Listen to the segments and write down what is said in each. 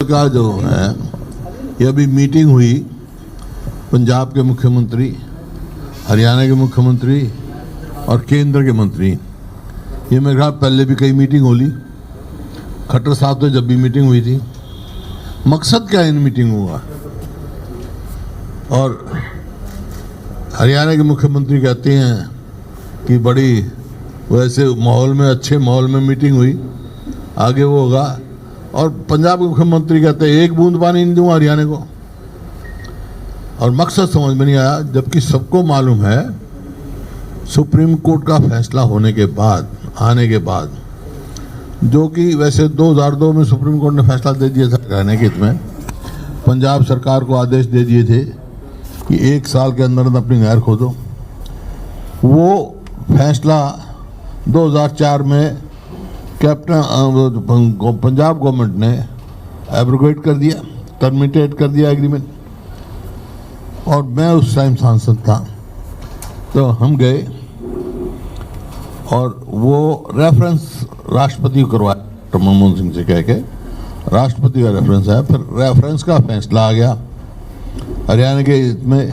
का जो है, ये अभी मीटिंग हुई पंजाब के मुख्यमंत्री, हरियाणा के मुख्यमंत्री और केंद्र के मंत्री। ये मेरे ख्याल पहले भी कई मीटिंग हो ली, खट्टर साहब तो जब भी मीटिंग हुई थी। मकसद क्या इन मीटिंग हुआ? और हरियाणा के मुख्यमंत्री कहते हैं कि बड़ी वैसे माहौल में, अच्छे माहौल में मीटिंग हुई, आगे वो होगा। और पंजाब के मुख्यमंत्री कहते हैं एक बूंद पानी नहीं दूंगा हरियाणा को। और मकसद समझ में नहीं आया, जबकि सबको मालूम है सुप्रीम कोर्ट का फैसला होने के बाद, आने के बाद, जो कि वैसे 2002 में सुप्रीम कोर्ट ने फैसला दे दिया था हरियाणा के हित में, पंजाब सरकार को आदेश दे दिए थे कि 1 साल के अंदर अपनी नहर खोदो। वो फैसला 2004 में कैप्टन पंजाब गवर्नमेंट ने एब्रोगेट कर दिया, टर्मिनेट कर दिया एग्रीमेंट। और मैं उस टाइम सांसद था, तो हम गए और वो रेफरेंस राष्ट्रपति को करवाया, डॉक्टर मनमोहन सिंह से कह के राष्ट्रपति का रेफरेंस आया। फिर रेफरेंस का फैसला आ गया हरियाणा के इसमें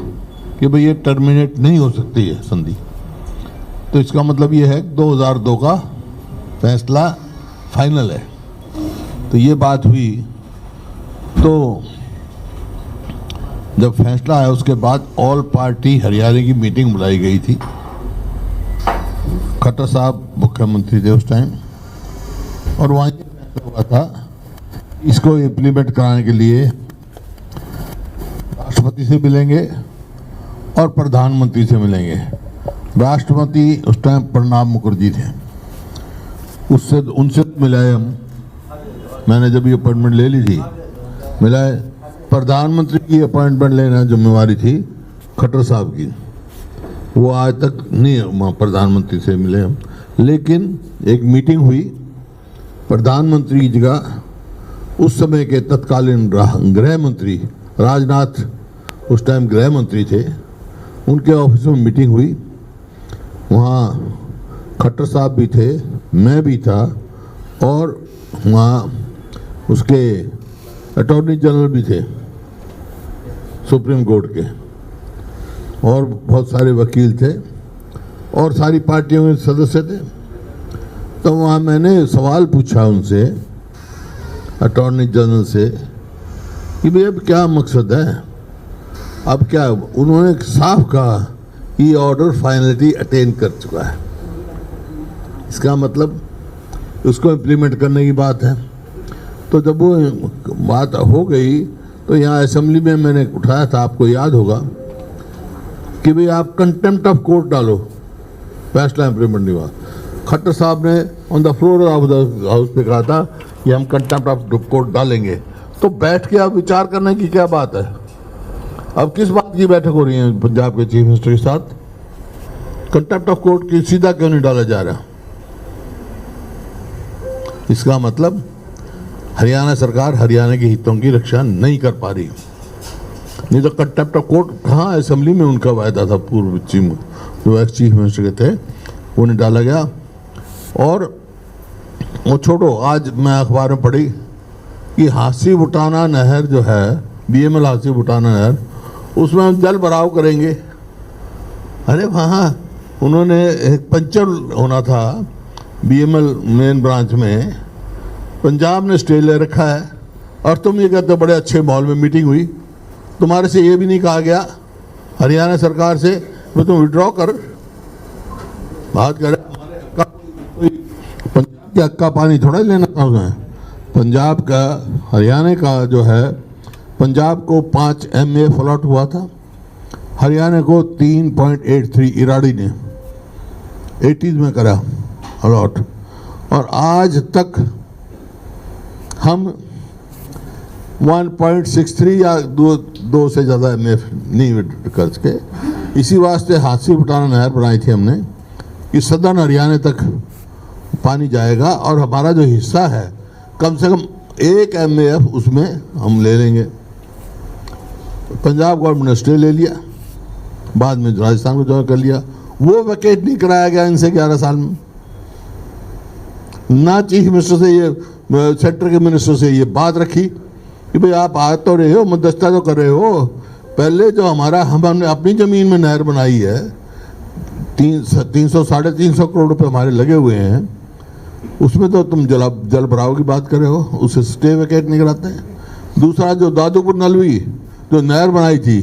कि भाई ये टर्मिनेट नहीं हो सकती है संधि। तो इसका मतलब ये है 2002 का फैसला फाइनल है। तो ये बात हुई। तो जब फैसला आया उसके बाद ऑल पार्टी हरियाणा की मीटिंग बुलाई गई थी। खट्टर साहब मुख्यमंत्री थे उस टाइम, और वहाँ ये फैसला हुआ था इसको इम्प्लीमेंट कराने के लिए राष्ट्रपति से मिलेंगे और प्रधानमंत्री से मिलेंगे। राष्ट्रपति उस टाइम प्रणब मुखर्जी थे, उससे उनसे मिलाए हम। मैंने जब ये अपॉइंटमेंट ले ली थी, मिलाए। प्रधानमंत्री की अपॉइंटमेंट लेना जिम्मेवारी थी खट्टर साहब की, वो आज तक नहीं प्रधानमंत्री से मिले हम। लेकिन एक मीटिंग हुई प्रधानमंत्री की जगह उस समय के तत्कालीन गृह मंत्री राजनाथ, उस टाइम गृह मंत्री थे, उनके ऑफिस में मीटिंग हुई। वहाँ खट्टर साहब भी थे, मैं भी था, और वहाँ उसके अटॉर्नी जनरल भी थे सुप्रीम कोर्ट के, और बहुत सारे वकील थे, और सारी पार्टियों के सदस्य थे। तो वहाँ मैंने सवाल पूछा उनसे, अटॉर्नी जनरल से, कि भाई अब क्या मकसद है, अब क्या? उन्होंने साफ कहा कि ऑर्डर फाइनलिटी अटेन कर चुका है। इसका मतलब उसको इम्प्लीमेंट करने की बात है। तो जब वो बात हो गई तो यहाँ असेंबली में मैंने उठाया था, आपको याद होगा, कि भाई आप कंटेम्प्ट ऑफ कोर्ट डालो, फैसला इम्प्लीमेंट नहीं हुआ। खट्टर साहब ने on the floor of the house पे कहा था कि हम कंटेम्प्ट ऑफ कोर्ट डालेंगे। तो बैठ के आप विचार करने की क्या बात है? अब किस बात की बैठक हो रही है पंजाब के चीफ मिनिस्टर के साथ? कंटेम्प्ट ऑफ कोर्ट की सीधा क्यों नहीं डाला जा रहा? इसका मतलब हरियाणा सरकार हरियाणा के हितों की रक्षा नहीं कर पा रही। नहीं तो कंटेम्प्ट ऑफ कोर्ट कहाँ, असेंबली में उनका वायदा था, पूर्व जो एक्स चीफ मिनिस्टर के थे, उन्हें डाला गया। और वो छोड़ो, आज मैं अखबार में पढ़ी कि हांसी बुटाना नहर जो है, बीएमएल हांसी बुटाना नहर, उसमें हम जल भराव करेंगे। अरे वहाँ उन्होंने एक पंचर होना था बीएमएल मेन ब्रांच में, पंजाब ने स्टे ले रखा है, और तुम ये कहते हो बड़े अच्छे माहौल में मीटिंग हुई। तुम्हारे से ये भी नहीं कहा गया हरियाणा सरकार से वो तुम विड्रॉ कर, बात कर। पंजाब के हक का पानी थोड़ा लेना था उसमें। पंजाब का, हरियाणा का जो है, पंजाब को 5 MA फ्लॉट हुआ था, हरियाणा को 3.83 इराडी ने 80s में करा अलॉट। और आज तक हम 1.63 या 2 से ज़्यादा MA नहीं खर्च के। इसी वास्ते हांसी बुटाना नहर बनाई थी हमने कि सदर्न हरियाणा तक पानी जाएगा, और हमारा जो हिस्सा है कम से कम 1 MAF उसमें हम ले लेंगे। पंजाब गवर्नमेंट ने स्टे ले लिया, बाद में राजस्थान को ज्वाइन कर लिया। वो वैकेट नहीं कराया गया इनसे 11 साल में। ना चीफ मिनिस्टर से ये, सेंटर के मिनिस्टर से ये बात रखी कि भाई आप आ तो रहे हो, मध्यस्थता तो कर रहे हो, पहले जो हमने अपनी ज़मीन में नहर बनाई है, 300-350 करोड़ रुपए हमारे लगे हुए हैं, उसमें तो तुम जल भराव की बात कर रहे हो, उसे स्टे वेकेट नहीं कराते हैं। दूसरा जो दादूपुर नलवी जो नहर बनाई थी,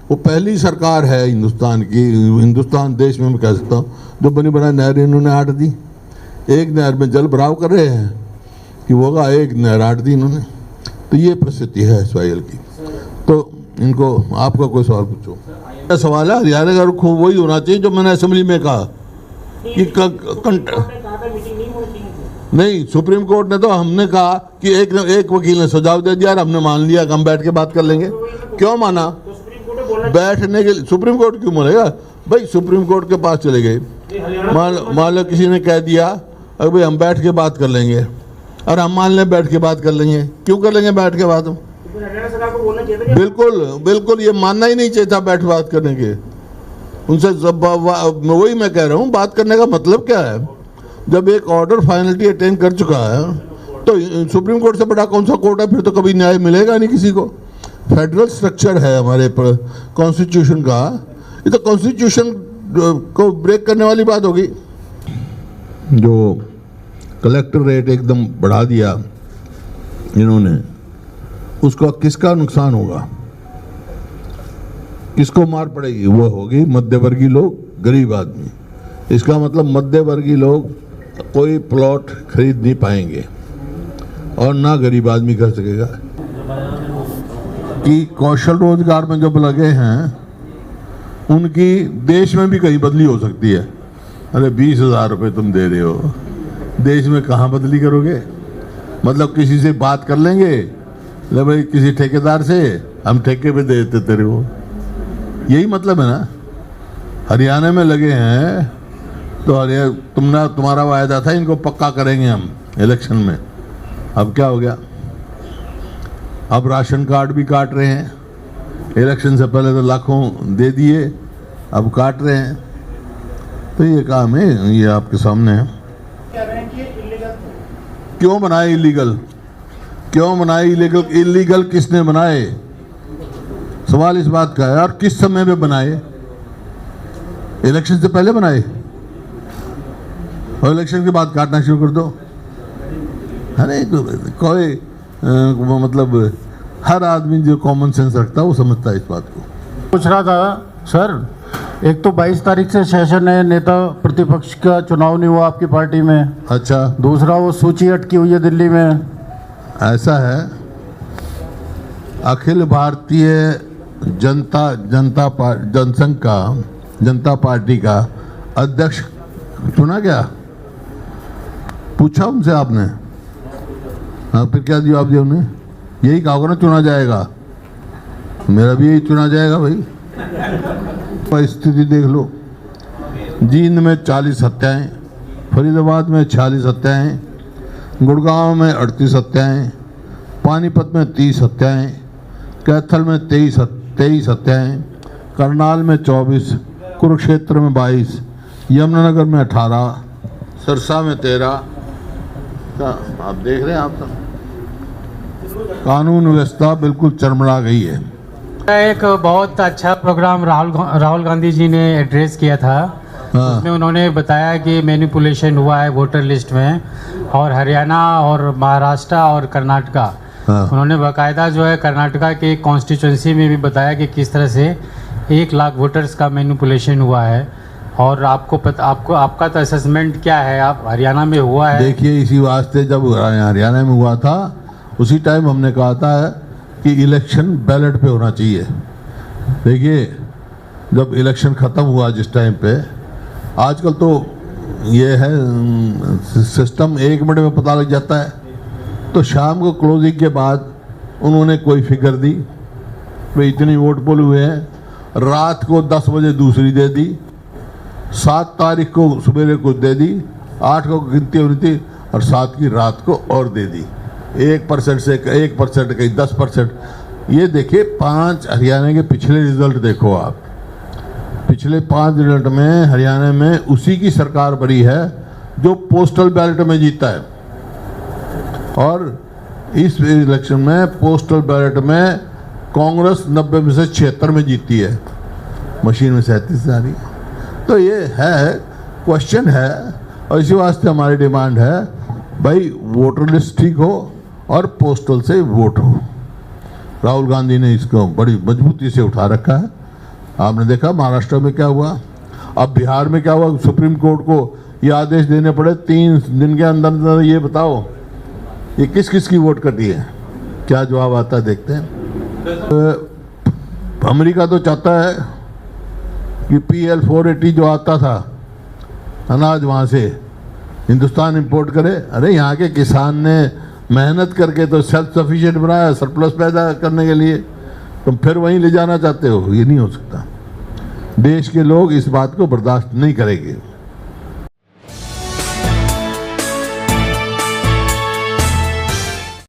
वो पहली सरकार है हिंदुस्तान की, हिंदुस्तान देश में मैं कह सकता हूँ, जो बनी बनाई नहर इन्होंने आट दी। एक नहर में जल भराव कर रहे हैं कि होगा, एक नहर आट दी इन्होंने। तो ये परिस्थिति है SYL की। तो इनको आपका कोई सवाल पूछो। सवाल है हरियाणा का रुख वही होना चाहिए जो मैंने असेंबली में कहा कि नहीं, सुप्रीम कोर्ट ने तो हमने कहा कि एक वकील ने सुझाव दे दिया और हमने मान लिया कि हम बैठ के बात कर लेंगे। क्यों माना? बैठने के लिए सुप्रीम कोर्ट क्यों बोलेगा भाई? सुप्रीम कोर्ट के पास चले गए, मान लो किसी ने कह दिया अरे भाई हम बैठ के बात कर लेंगे, और हम मान लें बैठ के बात कर लेंगे। क्यों कर लेंगे बैठ के बात? बिल्कुल ये मानना ही नहीं चाहिए था बैठ बात करने के। उनसे वही मैं कह रहा हूँ, बात करने का मतलब क्या है? जब एक ऑर्डर फाइनलिटी अटेन कर चुका है तो सुप्रीम कोर्ट से बड़ा कौन सा कोर्ट है? फिर तो कभी न्याय मिलेगा नहीं किसी को। फेडरल स्ट्रक्चर है हमारे कॉन्स्टिट्यूशन का, ये तो कॉन्स्टिट्यूशन को ब्रेक करने वाली बात होगी। जो कलेक्टर रेट एकदम बढ़ा दिया इन्होंने, उसका किसका नुकसान होगा? किसको मार पड़ेगी? वो होगी मध्यवर्गीय लोग, गरीब आदमी। इसका मतलब मध्यवर्गीय लोग कोई प्लॉट खरीद नहीं पाएंगे और ना गरीब आदमी कर सकेगा। कि कौशल रोजगार में जब लगे हैं उनकी देश में भी कहीं बदली हो सकती है। अरे 20,000 रुपये तुम दे रहे हो, देश में कहाँ बदली करोगे? मतलब किसी से बात कर लेंगे, ले भाई किसी ठेकेदार से हम ठेके पे दे देते तेरे को, यही मतलब है ना। हरियाणा में लगे हैं तो तुम्हारा वायदा था इनको पक्का करेंगे हम इलेक्शन में। अब क्या हो गया? अब राशन कार्ड भी काट रहे हैं। इलेक्शन से पहले तो लाखों दे दिए, अब काट रहे हैं। तो ये काम है, ये आपके सामने है। क्यों बनाए इलीगल? क्यों बनाए इलीगल? इलीगल किसने बनाए? सवाल इस बात का है। और किस समय में बनाए? इलेक्शन से पहले बनाए और इलेक्शन के बाद काटना शुरू कर दो। अरे कोई मतलब हर आदमी जो कॉमन सेंस रखता है वो समझता है इस बात को। पूछ रहा था सर, एक तो 22 तारीख से सेशन है, नेता प्रतिपक्ष का चुनाव नहीं हुआ आपकी पार्टी में। अच्छा। दूसरा वो सूची अटकी हुई है दिल्ली में। ऐसा है, अखिल भारतीय जनता पार्टी का अध्यक्ष चुना गया। पूछा उनसे आपने? हाँ, फिर क्या जवाब दिया उन्हें? यही कहा होगा ना चुना जाएगा। मेरा भी यही चुना जाएगा भाई। परिस्थिति देख लो, जींद में 40 हत्याएं, फरीदाबाद में 46 हत्याएं, गुड़गांव में 38 हत्याएं, पानीपत में 30 हत्याएं, कैथल में 23 हत्याएं, करनाल में 24, कुरुक्षेत्र में 22, यमुनानगर में 18, सिरसा में 13। आप देख रहे हैं, आप तो कानून व्यवस्था बिल्कुल चरमरा गई है। एक बहुत अच्छा प्रोग्राम राहुल गांधी जी ने एड्रेस किया था। हाँ। उसमें उन्होंने बताया कि मैनिपुलेशन हुआ है वोटर लिस्ट में, और हरियाणा और महाराष्ट्र और कर्नाटका। हाँ। उन्होंने बाकायदा जो है कर्नाटका के कॉन्स्टिट्यूंसी में भी बताया कि किस तरह से 1 लाख वोटर्स का मैनिपुलेशन हुआ है। और आपका तो असेसमेंट क्या है? आप हरियाणा में हुआ है? देखिए, इसी वास्ते जब हरियाणा में हुआ था उसी टाइम हमने कहा था कि इलेक्शन बैलेट पे होना चाहिए। देखिए, जब इलेक्शन ख़त्म हुआ जिस टाइम पे, आजकल तो ये है सिस्टम 1 मिनट में पता लग जाता है। तो शाम को क्लोजिंग के बाद उन्होंने कोई फिगर दी, भाई इतनी वोट पोल हुए हैं। रात को 10 बजे दूसरी दे दी, 7 तारीख को सवेरे को दे दी, 8 को गिनती होनी थी और 7 की रात को और दे दी। 1% से 1%, कहीं 10%। ये देखिए, 5 हरियाणा के पिछले रिजल्ट देखो आप। पिछले 5 रिजल्ट में हरियाणा में उसी की सरकार बनी है जो पोस्टल बैलेट में जीता है। और इस इलेक्शन में पोस्टल बैलेट में कांग्रेस 90 में से 76 में जीती है, मशीन में 37 आ रही है। तो ये है, क्वेश्चन है, और इसी वास्ते हमारी डिमांड है भाई वोटर लिस्ट ठीक हो और पोस्टल से वोट हो। राहुल गांधी ने इसको बड़ी मजबूती से उठा रखा है। आपने देखा महाराष्ट्र में क्या हुआ, अब बिहार में क्या हुआ। सुप्रीम कोर्ट को ये आदेश देने पड़े 3 दिन के अंदर अंदर, ये बताओ ये किस किस की वोट कटी है, क्या जवाब आता है देखते हैं। अमेरिका तो चाहता है कि PL 480 जो आता था अनाज वहाँ से हिंदुस्तान इंपोर्ट करे। अरे यहाँ के किसान ने मेहनत करके तो सेल्फ सफिशिएंट बनाया, सरप्लस पैदा करने के लिए, तुम फिर वहीं ले जाना चाहते हो, ये नहीं हो सकता। देश के लोग इस बात को बर्दाश्त नहीं करेंगे।